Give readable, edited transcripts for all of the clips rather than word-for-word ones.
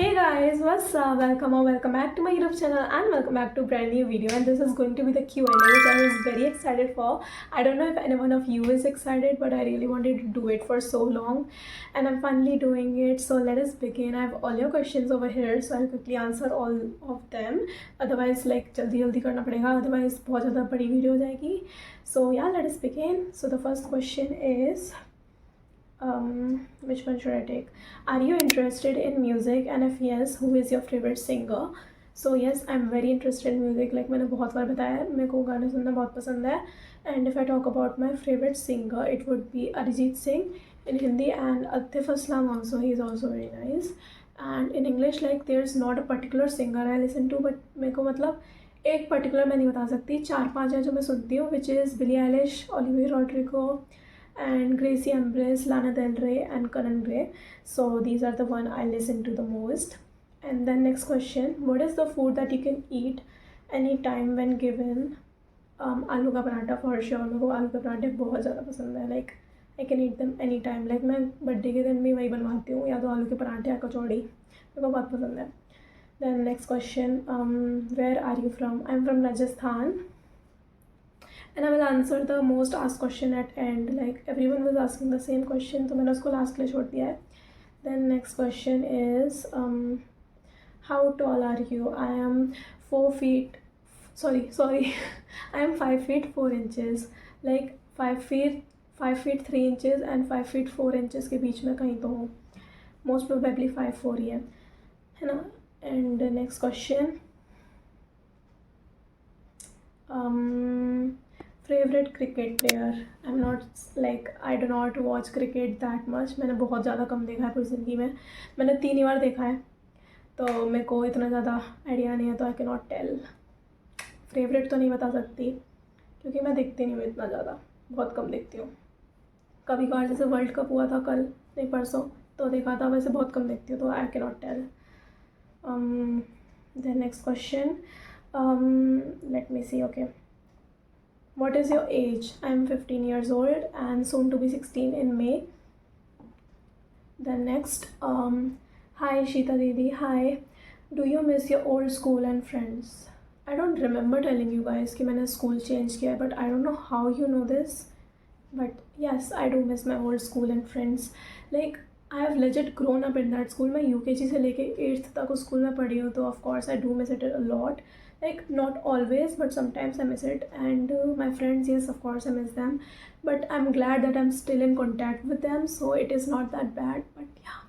Hey guys, what's up? Welcome or welcome back to my YouTube channel and welcome back to a brand new video. And this is going to be the Q&A which I was very excited for. I don't know if anyone of you is excited, but I really wanted to do it for so long and I'm finally doing it. So let us begin. I have all your questions over here, so I'll quickly answer all of them. Otherwise, like जल्दी करना पड़ेगा, otherwise बहुत ज़्यादा बड़ी video हो जाएगी. So yeah, let us begin. So the first question is, which one should I take? Are you interested in music, and if yes, who is your favorite singer? So yes, I'm very interested in music. Like मैंने बहुत बार बताया है, मेरे को गाने सुनना बहुत पसंद है. And if I talk about my favorite singer, it would be Arijit Singh in Hindi, and Atif Aslam also. He is also very nice. And in English, like there's not a particular singer I listen to, but मेरे को मतलब एक particular मैं नहीं बता सकती. 4-5 है जो मैं सुनती हूँ, which is Billie Eilish, Olivia Rodrigo, and Gracie Ambrose, Lana Del Rey, and Karan Gray. So these are the one I listen to the most. And then next question, what is the food that you can eat anytime when given? आलू का paratha for sure. मेरे को आलू के पराठे बहुत ज़्यादा पसंद है. लाइक आई कैन ईट दम एनी टाइम. लाइक मैं बर्थडे के दिन भी वही बनवाती हूँ, या तो आलू के पराठे या कचौड़ी. मेरे को बहुत पसंद है. Then next question, where are you from? I'm from Rajasthan. And I will answer the most asked question at end. Like everyone was asking the same question, तो मैंने उसको last के लिए छोड़ दिया है. Then next question is, how tall are you? I am 4 feet. Sorry. I am 5 feet 4 inches. Like 5 feet 3 inches and 5 feet 4 inches के बीच में कहीं तो हूँ. Most probably 5'4" ही है ना. And the next question, favourite cricket player. I am not like I do not watch cricket that much. मैंने बहुत ज़्यादा कम देखा है पूरी ज़िंदगी में. मैंने 3 ही बार देखा है, तो मेरे को इतना ज़्यादा आइडिया नहीं है, तो I can not tell. Favourite तो नहीं बता सकती क्योंकि मैं देखती नहीं हूँ इतना ज़्यादा, बहुत कम देखती हूँ. कभी कभार जैसे वर्ल्ड कप हुआ था कल नहीं परसों, तो देखा था. वैसे बहुत कम देखती हूँ, तो I can not tell. Then next question, let me see. Okay, what is your age? I'm 15 years old and soon to be 16 in May. Then next, hi Sheeta Didi. Hi, do you miss your old school and friends? I don't remember telling you guys कि मैंने school change किया है, but I don't know how you know this, but yes, I do miss my old school and friends. Like I have legit grown up in that school. मैं UKG से लेके 8th तक उस school में पढ़ी हूँ, तो of course I do miss it a lot. Like not always, but sometimes I miss it. And my friends, yes, of course I miss them, but I'm glad that I'm still in contact with them, so it is not that bad. But yeah,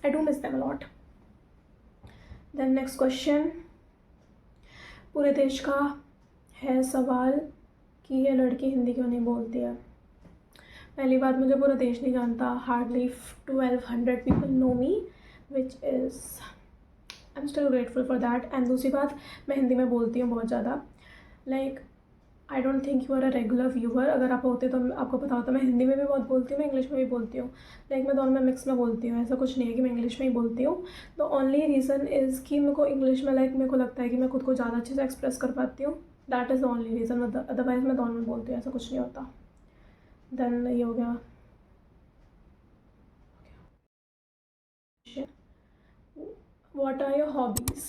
I do miss them a lot. Then next question, पूरे देश का है सवाल कि ये लड़की हिंदी क्यों नहीं बोलती है. पहली बात, मुझे पूरा देश नहीं जानता. Hardly 1200 people know me, which is I'm still grateful for that. And दूसरी बात, मैं हिंदी में बोलती हूँ बहुत ज़्यादा. Like I don't think you are a regular viewer. अगर आप होते तो आपको पता होता. मैं हिंदी में भी बहुत बोलती हूँ, मैं इंग्लिश में भी बोलती हूँ. लाइक मैं दोनों में मिक्स में बोलती हूँ. ऐसा कुछ नहीं है कि मैं इंग्लिश में ही बोलती हूँ. द ओनली रीज़न इज़ कि मेरे को इंग्लिश में मेरे को लगता है कि मैं खुद को ज़्यादा अच्छे से एक्सप्रेस कर पाती हूँ. That is the only reason. Otherwise मैं दोनों में बोलती हूँ, ऐसा कुछ नहीं होता. देन ये हो गया. What are your hobbies?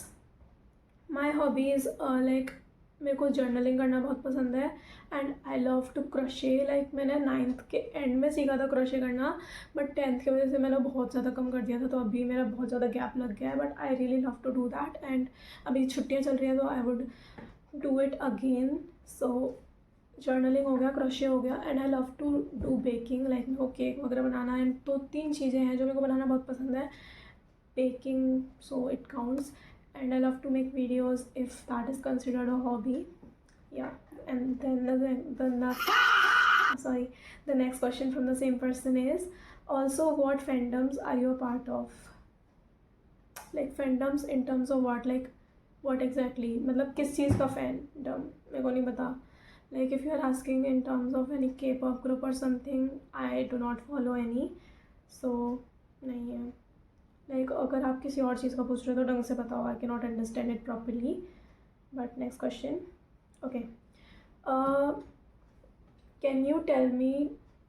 My hobbies are like मेरे को जर्नलिंग करना बहुत पसंद है. And I love to crochet. Like मैंने 9th के एंड में सीखा था क्रोशे करना, बट 10th की वजह से मैंने बहुत ज़्यादा कम कर दिया था, तो अभी मेरा बहुत ज़्यादा गैप लग गया है. But I really love to do that. And अभी छुट्टियाँ चल रही हैं, तो I would do it again. So journaling हो गया, क्रोशे हो गया, and I love to do baking. Like मेरे को केक वगैरह बनाना. एंड तो 3 चीज़ें हैं जो मेरे को बनाना बहुत पसंद है. Baking, so it counts. And I love to make videos if that is considered a hobby. Yeah. And then the next question from the same person is, also what fandoms are you a part of? Like fandoms in terms of what? Like what exactly? मतलब किस चीज़ का fandom? मेरे को नहीं पता. Like if you are asking in terms of any K-pop group or something, I do not follow any, so नहीं है. Like अगर आप किसी और चीज़ का पूछ रहे हो तो ढंग से बताओ. I can not understand it properly. But next question. Okay, can you tell me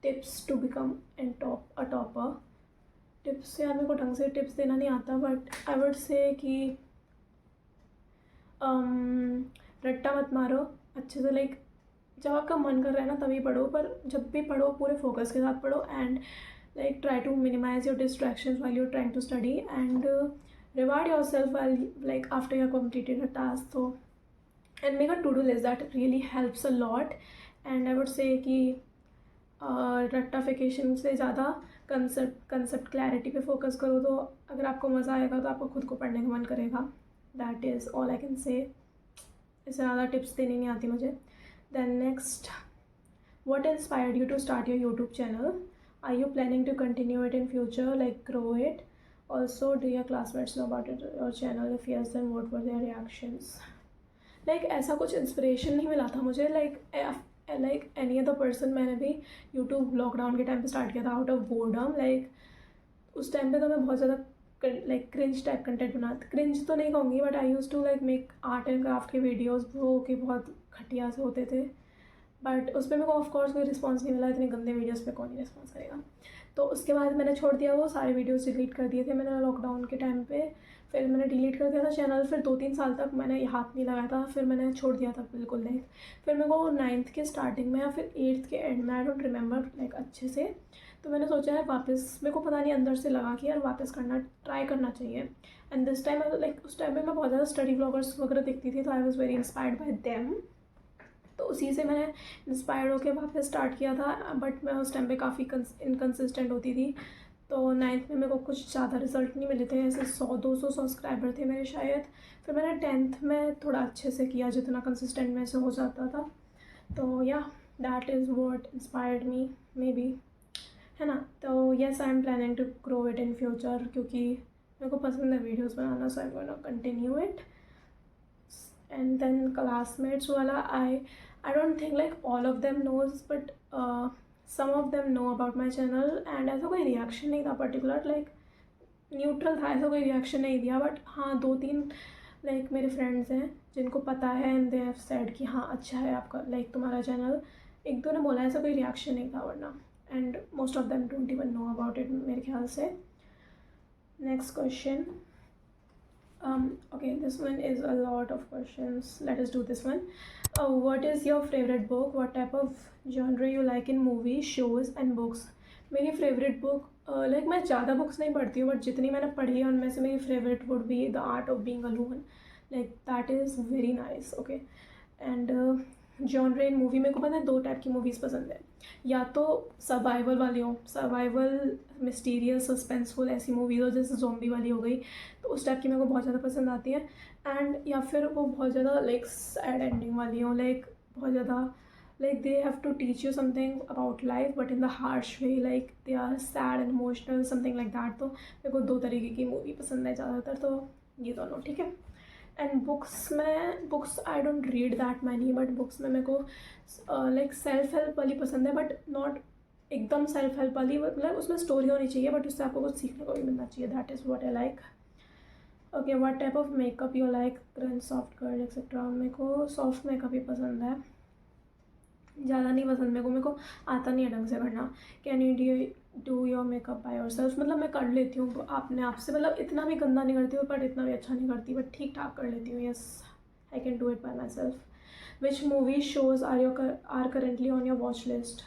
tips to become a topper? Tips यार मेरे को ढंग से टिप्स देना नहीं आता, बट आई वुड से कि रट्टा मत मारो अच्छे से। लाइक जब आपका मन कर रहा है ना तभी पढ़ो, पर जब भी पढ़ो पूरे फोकस के साथ पढ़ो, and like try to minimize your distractions while you're trying to study, and reward yourself while like after you completed a task. So and make a to-do list, that really helps a lot. And I would say कि रट्टाफिकेशन से ज़्यादा concept clarity पे focus करो, तो अगर आपको मज़ा आएगा तो आपको खुद को पढ़ने का मन करेगा। That is all I can say. इससे ज़्यादा टिप्स देनी नहीं आती मुझे। Then next, what inspired you to start your YouTube channel? Are you planning to continue it in future, like grow it? Also, do your classmates know about it, your channel? If yes, then what were their reactions? Like ऐसा कुछ inspiration नहीं मिला था मुझे, like any other person. मैंने भी YouTube lockdown के time पे स्टार्ट किया था आउट ऑफ बोर्डम। लाइक उस टाइम पे तो मैं बहुत ज़्यादा लाइक क्रिंज टाइप कंटेंट बनाती, क्रिंज तो नहीं कहूँगी, but I use to like make art and craft के वीडियोज़, वो कि बहुत घटिया से होते थे। बट उस पर मेरे को ऑफकोर्स कोई रिस्पॉन्स नहीं मिला, इतने गंदे वीडियोस पे कौन ही रिस्पॉन्स करेगा। तो उसके बाद मैंने छोड़ दिया, वो सारे वीडियोस डिलीट कर दिए थे मैंने लॉकडाउन के टाइम पे। फिर मैंने डिलीट कर दिया था चैनल। फिर 2-3 साल तक मैंने हाथ नहीं लगाया था, फिर मैंने छोड़ दिया था बिल्कुल। लाइक फिर मेरे को 9th के स्टार्टिंग में या फिर 8th के एंड में, आई डोंट रिमेंबर लाइक अच्छे से, तो मैंने सोचा है वापस, मेरे को पता नहीं अंदर से लगा कि यार वापस करना ट्राई करना चाहिए। एंड दिस टाइम लाइक उस टाइम में मैं बहुत ज़्यादा स्टडी व्लॉगर्स वगैरह देखती थी, तो I was very inspired by them. तो उसी से मैंने इंस्पायर्ड होकर वापस स्टार्ट किया था। बट मैं उस टाइम पे काफ़ी इनकन्सिस्टेंट होती थी, तो 9th में मेरे को कुछ ज़्यादा रिजल्ट नहीं मिले थे, ऐसे 100-200 सब्सक्राइबर थे मेरे शायद। फिर मैंने 10th में थोड़ा अच्छे से किया, जितना कंसिस्टेंट में से हो जाता था। तो yeah that is what inspired me maybe, है ना। तो yes, I am planning to grow it in future, क्योंकि मेरे को पसंद है वीडियोस बनाना, so I am gonna continue it. And then classmates wala, I don't think like all of them knows, but some of them know about my channel, and ऐसा कोई reaction नहीं था पर्टिकुलर, लाइक न्यूट्रल था, ऐसा कोई reaction नहीं दिया। But हाँ 2-3 लाइक मेरे फ्रेंड्स हैं जिनको पता है, एंड दे हैव सेड कि हाँ अच्छा है आपका लाइक तुम्हारा चैनल। 1-2 ने बोला, ऐसा कोई रिएक्शन नहीं था वरना। And most of them don't even know about it मेरे ख्याल से। Next question, okay, this one is a lot of questions. Let us do this one. What is your favorite book? What type of genre you like in movies, shows and books? मेरी favourite book, like मैं ज़्यादा books नहीं पढ़ती हूँ, but जितनी मैंने पढ़ी है उनमें से मेरी favourite would be the art of being alone. Like that is very nice. Okay, and genre in movie, मेरे को पता है 2 टाइप की मूवीज़ पसंद है। या तो सर्वाइवल वाली हो, सर्वाइवल मिस्टीरियस सस्पेंसफुल ऐसी मूवीज़ हो, जैसे ज़ॉम्बी वाली हो गई, तो उस टाइप की मेरे को बहुत ज़्यादा पसंद आती है। एंड या फिर वो बहुत ज़्यादा लाइक सैड एंडिंग वाली हो, लाइक बहुत ज़्यादा like they have to teach you something about life but in the harsh way, like they are sad and emotional something like that. तो मेरे को 2 तरीके की मूवी पसंद है ज़्यादातर, तो ये दोनों ठीक है। And books I don't read that many, but books में मेरे को लाइक सेल्फ हेल्प वाली पसंद है, बट नॉट एकदम सेल्फ हेल्प वाली, मतलब उसमें स्टोरी होनी चाहिए, बट उससे आपको कुछ सीखने को भी मिलना चाहिए। That is what I like. Okay, what type of makeup you like? Crunch, soft curl etcetera. मेरे को सॉफ्ट मेकअप ही पसंद है, ज़्यादा नहीं पसंद मेरे को आता नहीं है ढंग से करना। Can you do your makeup by yourself? मतलब मैं कर लेती हूँ अपने आप से, मतलब इतना भी गंदा नहीं करती हूँ, बट इतना भी अच्छा नहीं करती, बट ठीक ठाक कर लेती हूँ। Yes, I can do it by myself. Which movie shows are currently on your watch list?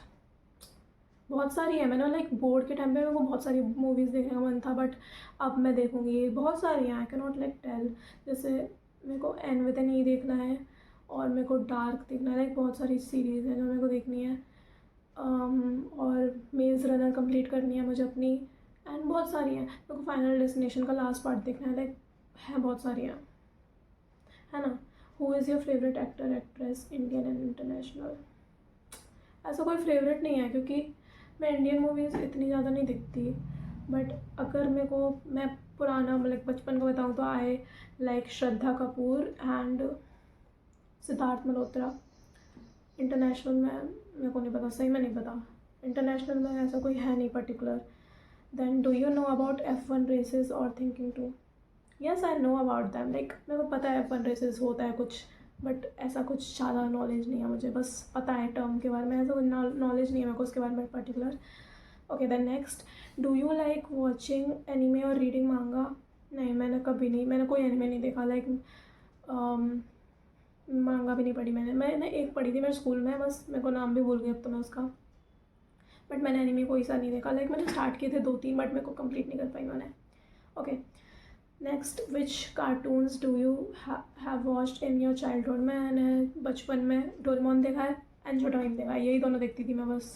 बहुत सारी है। मैंने लाइक बोर्ड के टाइम पे मेरे को बहुत सारी मूवीज़ देखने का मन था, बट अब मैं देखूँगी, बहुत सारी हैं, I can not like tell. जैसे मेरे को एन विद एन ई देखना है, और मेरे को डार्क देखना है, लाइक बहुत सारी सीरीज़ हैं जो मेरे को देखनी है। और मेज़ रनर कंप्लीट करनी है मुझे अपनी, एंड बहुत सारी हैं। मेरे को फाइनल डेस्टिनेशन का लास्ट पार्ट देखना है, लाइक है बहुत सारी हैं, है ना। Who is your favourite actor actress, Indian and international? ऐसा कोई फेवरेट नहीं है, क्योंकि मैं इंडियन मूवीज़ इतनी ज़्यादा नहीं दिखती। बट अगर मेरे को मैं पुराना मतलब बचपन का बताऊँ तो I like Shraddha Kapoor and Siddharth Malhotra. International में मेरे को नहीं पता, सही में नहीं पता। इंटरनेशनल में ऐसा कोई है नहीं particular. Then do you know about F1 races or thinking to? Yes, I know about them. Like मेरे को पता है F1 रेसेस होता है कुछ, बट ऐसा कुछ ज़्यादा नॉलेज नहीं है मुझे, बस पता है टर्म के बारे में, ऐसा कुछ नॉलेज नहीं है मेरे को उसके बारे में particular. Okay then next, do you like watching anime और रीडिंग मांगा? नहीं, मैंने कभी नहीं, मैंने कोई एनिमे नहीं देखा, लाइक मांगा भी नहीं पढ़ी मैंने एक पढ़ी थी मेरे स्कूल में, बस मेरे को नाम भी भूल गया अब तो मैं उसका, बट मैंने एनिमे कोई सा नहीं देखा, लाइक मैंने स्टार्ट किए थे 2-3 बट मेरे को कंप्लीट नहीं कर पाई मैंने। Okay next, which cartoons do you have watched in your childhood? मैंने बचपन में डोरेमोन देखा है एंड छोटाभीम देखा है, यही दोनों देखती थी मैं बस,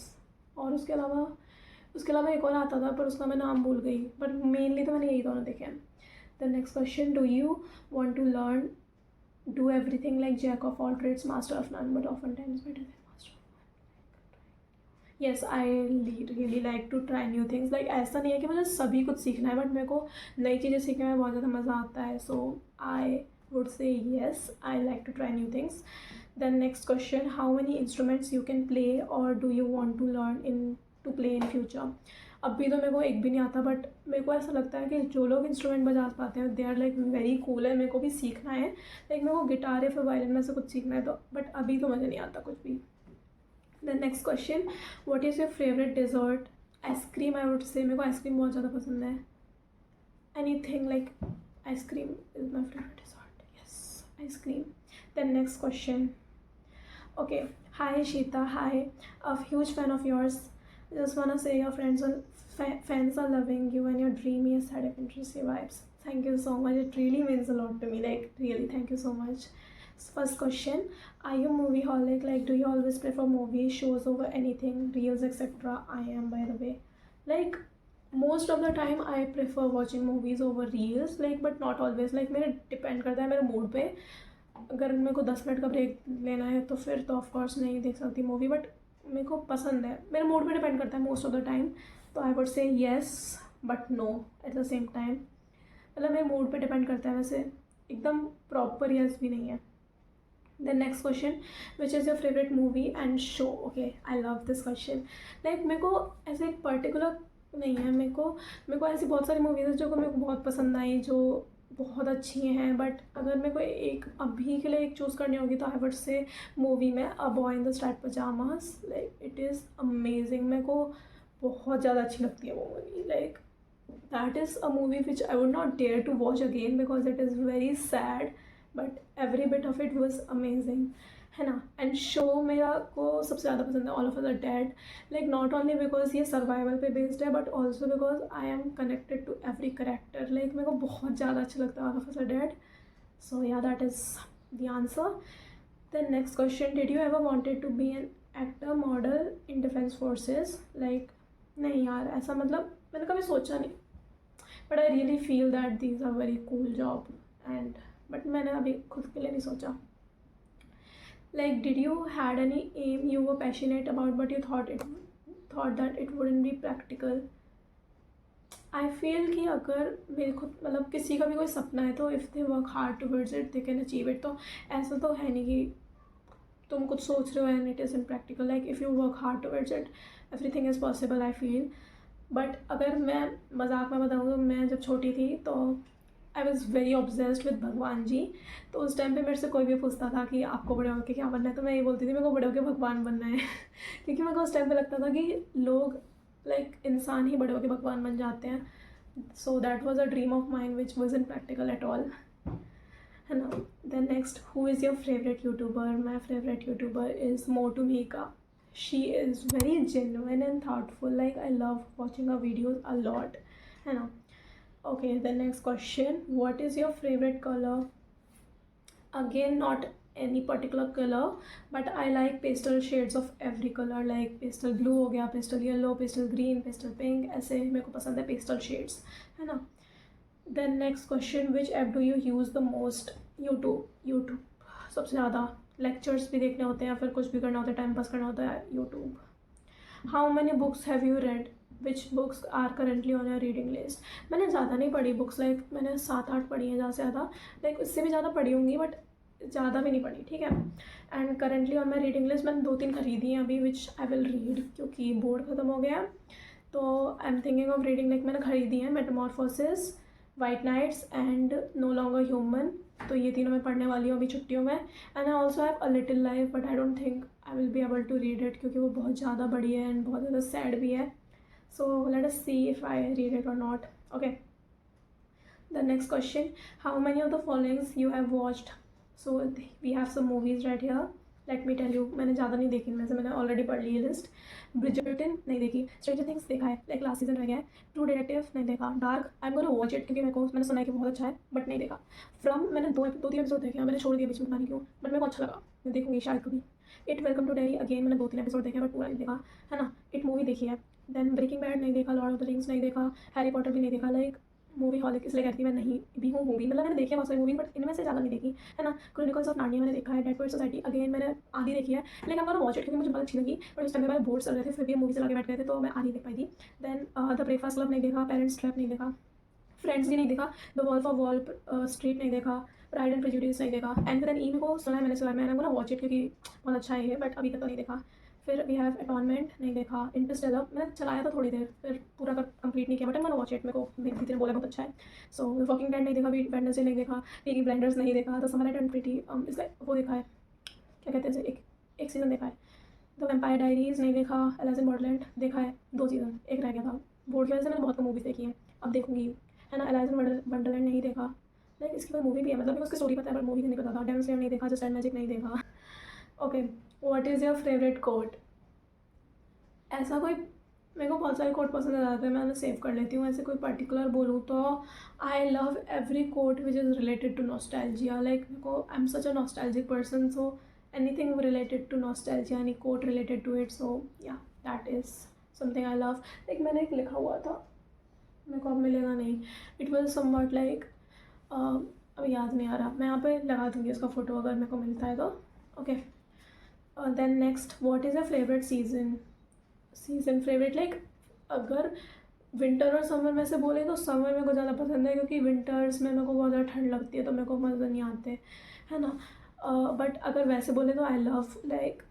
और उसके अलावा एक और आता था पर उसका मैं नाम भूल गई, पर मेनली तो मैंने यही दोनों देखे हैं। The next question, do you want to learn do everything like jack of all trades master of none but often times better than master? Yes, I really like to try new things, like ऐसा नहीं है कि मुझे सभी कुछ सीखना है, but मेरे को नई चीज़ें सीखने में बहुत ज़्यादा मज़ा आता है, so I would say yes, I like to try new things. Then next question, how many instruments you can play or do you want to learn in to play in future? अभी तो मेरे को एक भी नहीं आता, but मेरे को ऐसा लगता है कि जो लोग इंस्ट्रूमेंट बजा पाते हैं they are like very cool है, मेरे को भी सीखना है, लाइक मेरे को गिटार या फिर वायलिन में से कुछ सीखना है, तो बट अभी तो मुझे नहीं आता कुछ भी। The next question, what is your favourite dessert? Ice cream, I would say मेरे को आइसक्रीम बहुत ज़्यादा पसंद है, anything like ice cream is my favourite dessert, yes ice cream. Then next question, okay, hi Sheeta, hi, a huge fan of yours, just wanna say your fans are loving you and your dreamy aesthetic interesting vibes. Thank you so much, it really means a lot to me, like really thank you so much. First question, are you movie holic, like do you always prefer movie shows over anything, reels etc? I am, by the way, like most of the time I prefer watching movies over reels, like but not always, like मेरे depend करता है मेरे mood पे, अगर मेरे को 10 minute का break लेना है तो फिर तो ऑफकोर्स नहीं देख सकती मूवी, बट मेरे को पसंद है, मेरे मूड पे डिपेंड करता है मोस्ट ऑफ द टाइम, तो I would say yes but no at the same time, मतलब मेरे मूड पे डिपेंड करता है, वैसे एकदम प्रॉपर येस भी नहीं है। The next question, which is your favourite movie and show? Okay, I love this question, like मेरे को ऐसे एक पर्टिकुलर नहीं है, मेरे को ऐसी बहुत सारी मूवीज़ है जो को मेरे को बहुत पसंद आई, जो बहुत अच्छी हैं, बट अगर मेरे को एक अभी के लिए एक चूज़ करनी होगी तो आई वुड से मूवी में a boy in the striped pyjamas, like it is amazing, मेरे को बहुत ज़्यादा अच्छी लगती है वो movie, like that is a movie which I would not dare to watch again because it is very sad, but every bit of it was amazing, है ना। एंड शो मेरा को सबसे ज़्यादा पसंद है all of us dead, like not only because ये survival पे बेस्ड है but also because I am connected to every character, like मेरे को बहुत ज़्यादा अच्छा लगता है all of us dead, so yeah that is the answer. The next question, did you ever wanted to be an actor model in defence forces? Like नहीं यार, ऐसा मतलब मैंने कभी सोचा नहीं, but I really feel that these are very cool job and but मैंने अभी खुद के लिए नहीं सोचा। Like, did you had any aim you were passionate about but you thought that it wouldn't be practical? I feel कि अगर मेरे खुद मतलब किसी का भी कोई सपना है तो if they work hard towards it they can achieve it, तो ऐसा तो है नहीं कि तुम कुछ सोच रहे हो and it isn't practical, like if you work hard towards it everything is possible, I feel। But अगर मैं मजाक में बताऊँ तो मैं जब छोटी थी तो I was very obsessed with भगवान जी, तो उस टाइम पे मेरे से कोई भी पूछता था कि आपको बड़े होकर क्या बनना है, तो मैं ये बोलती थी मेरे को बड़े होकर भगवान बनना है क्योंकि मेरे को उस टाइम पे लगता था कि लोग लाइक इंसान ही बड़े होकर भगवान बन जाते हैं, so that was a dream of mind which was in practical at all, है ना। Then next, who is your favourite YouTuber? My favourite YouTuber is Motu Mika, she is very genuine and thoughtful, like I love watching her videos a lot, है ना। Okay, the next question, what is your favorite color? Again, not any particular color, but I like pastel shades of every color, like pastel blue हो गया, pastel yellow, pastel green, pastel pink, ऐसे मेरे को पसंद है pastel shades, है ना। Then next question, which app do you use the most? YouTube सबसे ज़्यादा, lectures भी देखने होते हैं, फिर कुछ भी करना होता है, टाइम पास करना होता है, YouTube। How many books have you read? Which books are currently on your reading list? मैंने ज़्यादा नहीं पढ़ी बुक्स, लाइक मैंने 7-8 पढ़ी हैं ज़्यादा से ज़्यादा, लाइक उससे भी ज़्यादा पढ़ी होंगी बट ज़्यादा भी नहीं पढ़ी, ठीक है। And currently on my reading list मैंने 2-3 खरीदी हैं अभी विच आई विल रीड, क्योंकि बोर्ड ख़त्म हो गया, तो I am thinking of reading, like मैंने खरीदी हैं metamorphosis, white nights and no longer human, तो ये तीनों मैं पढ़ने वाली हूँ अभी छुट्टियों में। And I also have a little life but I don't think I will be able to read it, क्योंकि वो बहुत ज़्यादा बड़ी है एंड बहुत ज़्यादा सैड भी है, So let us see if I read it or not. Okay, the next question, how many of the followings you have watched? So we have some movies right here. Let me tell you, मैंने ज़्यादा नहीं देखी इनमें से, मैंने already पढ़ ली है list. Bridgerton नहीं देखी, स्ट्रेंजर थिंग्स देखा है, लाइक लास्ट सीजन रह गया है. ट्रू डिटेक्टिव नहीं देखा, dark I am gonna watch it क्योंकि मैंने सुना है कि बहुत अच्छा है, बट नहीं देखा. फ्रॉम मैंने दो तीन एपिसोड देखे हैं, मैंने छोड़ दिया बीच में, पता नहीं क्यों, बट मेरे को अच्छा लगा, मैं देखूँगी शायद कभी. It welcome to Derry again मैंने 2-3 एपिसोड देखे हैं, बट पूरा नहीं देखा है ना. इट मूवी देखी है. देन ब्रेकिंग बैड नहीं देखा, लॉर्ड ऑफ द रिंग्स नहीं देखा, हैरी पॉटर भी नहीं देखा. लाइक मूवी हॉलिक इसलिए कहती मैं नहीं भी हूँ मूवी, मतलब मैंने देखी है बहुत सारी मूवी, बट इनमें से ज़्यादा नहीं देखी है ना. क्रॉनिकल्स ऑफ नार्निया मैंने देखा है. डेड पोएट सोसाइटी अगेन मैंने आधी देखी है, लेकिन मैं वॉच इट क्योंकि मुझे बहुत अच्छी लगी, बट उस टाइम मेरे बोर्ड चल रहे थे, फिर भी मूवी चला के बैठ गए थे, तो मैं आधी देख पाई थी. देन द ब्रेकफास्ट क्लब नहीं देखा, पेरेंट्स ट्रैप नहीं देखा, फ्रेंड्स भी नहीं देखा, the wolf of Wall Street नहीं देखा, प्राइड एंड प्रेजुडिस नहीं देखा. एंड देन ई मेरे को सुना है, मैंने बोला वॉच इट क्योंकि बहुत अच्छा है, बट अभी तक तो नहीं देखा. फिर वी हैव अटॉनमेंट नहीं देखा. इंटरस्टेलर मैंने चलाया था थोड़ी देर, फिर पूरा कंप्लीट नहीं किया, बट मैंने वॉच इट, मेरे को भी ने बोला बहुत अच्छा है. सो वॉकिंग डेड नहीं देखा, वेडनेसडे नहीं देखा, पीकी ब्लाइंडर्स नहीं देखा, the summer night and pretty इसका वो देखा है, क्या कहते हैं, एक सीज़न देखा है. द वैम्पायर डायरीज नहीं देखा. एलिस इन बॉर्डरलैंड देखा है 2 सीज़न, एक रह गया था. बोर्ड की वजह से मैंने बहुत कम मूवीज़ देखी हैं, अब देखूँगी है ना. एलिस इन वंडरलैंड नहीं देखा, लाइक इसकी कोई मूवी भी है, मतलब उसकी स्टोरी पता है, बट मूवी नहीं पता था. डेमन स्लेयर नहीं देखा, जस्ट एंड मैजिक नहीं देखा. Okay, what is your favourite coat? ऐसा कोई, मेरे को बहुत सारे कोट पसंद आ जाते हैं, मैं सेव कर लेती हूँ. ऐसे कोई पर्टिकुलर बोलूँ तो I love every quote which is related to nostalgia. Like मेरे को I am such a nostalgic person, so anything related to nostalgia, any quote related to it, so yeah that is something I love. Like मैंने एक लिखा हुआ था, मेरे को अब मिलेगा नहीं. इट वॉज समवट लाइक, अब याद नहीं आ रहा, मैं यहाँ पे लगा दूँगी उसका फ़ोटो अगर मेरे को मिलता है तो. Okay, then next, what is your favourite season favourite. Like अगर विंटर और समर में से बोले तो समर मेरे को ज़्यादा पसंद है, क्योंकि विंटर्स में मेरे को बहुत ज़्यादा ठंड लगती है, तो मेरे को मज़ा नहीं आते है ना. बट अगर वैसे बोले तो I love like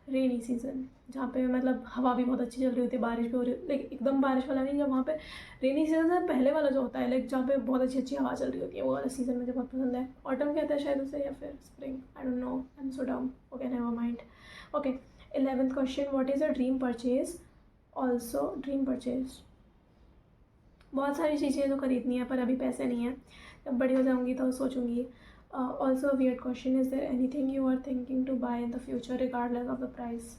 rainy season, जहाँ पे मतलब हवा भी बहुत अच्छी चल रही होती है, बारिश भी हो रही है, लाइक एकदम बारिश वाला नहीं, जब वहाँ पे रेनी सीज़न से पहले वाला जो होता है, लाइक जहाँ पे बहुत अच्छी अच्छी हवा चल रही होती है, वो वाला सीज़न मुझे बहुत पसंद है. ऑटम कहते हैं शायद उसे, या फिर spring, I don't know, I am so dumb. Okay, never mind. Okay, 11th question, what is your dream purchase? Also dream purchase, बहुत सारी चीज़ें तो ख़रीदनी है, पर अभी पैसे नहीं है, जब बड़ी हो जाऊँगी तो सोचूंगी. Also weird question, is there anything you are thinking to buy in the future regardless of the price?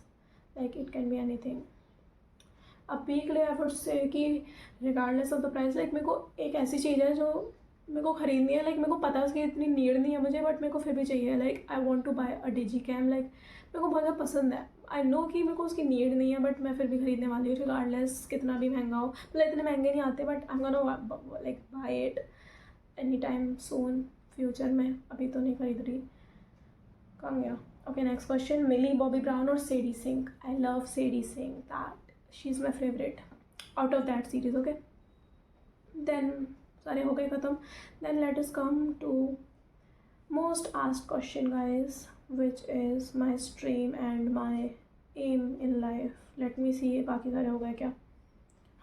Like it can be anything. अभी के लिए आई वुड से कि regardless of the price, like मेरे को एक ऐसी चीज़ है जो मेरे को ख़रीदनी है, लाइक मेरे को पता है उसकी इतनी नीड नहीं है मुझे, बट मेरे को फिर भी चाहिए. Like I want to buy a digi cam, like मेरे को बहुत ज़्यादा पसंद है. आई नो कि मेरे को उसकी नीड नहीं है, बट मैं फिर भी ख़रीदने वाली हूँ, रिगार्डलेस कितना भी महंगा हो. मतलब इतने महंगे नहीं आते, but I am gonna like buy it any time soon future में, अभी तो नहीं खरीद रही. कहाँ गया? Okay, next question, Millie Bobby Brown or Sadie Sink? I love Sadie Sink, that she is my favourite out of that series. Okay, then सारे हो गए ख़त्म. Then let us come to most asked question guys, which is my stream and my aim in life. Let me सी, बाकी सारे हो गए क्या?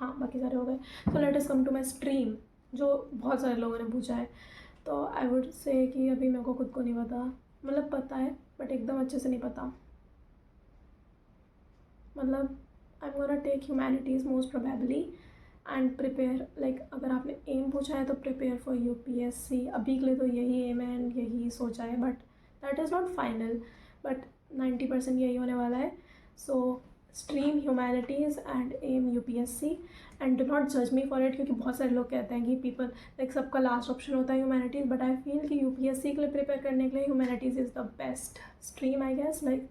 हाँ, बाकी सारे हो गए. तो let us come to my stream, जो बहुत सारे लोगों ने पूछा है. तो आई वुड से कि अभी मेरे को खुद को नहीं पता, मतलब पता है बट एकदम अच्छे से नहीं पता. मतलब I am gonna take humanities most probably and prepare. Like अगर आपने एम पूछा है तो प्रिपेयर फॉर UPSC. अभी के लिए तो यही एम है एंड यही सोचा है, but that is not final, but 90% यही होने वाला है. So stream humanities and aim UPSC, and do not जज मी फॉर इट, क्योंकि बहुत सारे लोग कहते हैं कि पीपल लाइक सबका लास्ट ऑप्शन होता है ह्यूमैनिटीज़, बट आई फील कि UPSC के लिए प्रिपेयर करने के लिए humanities is the best stream I guess. Like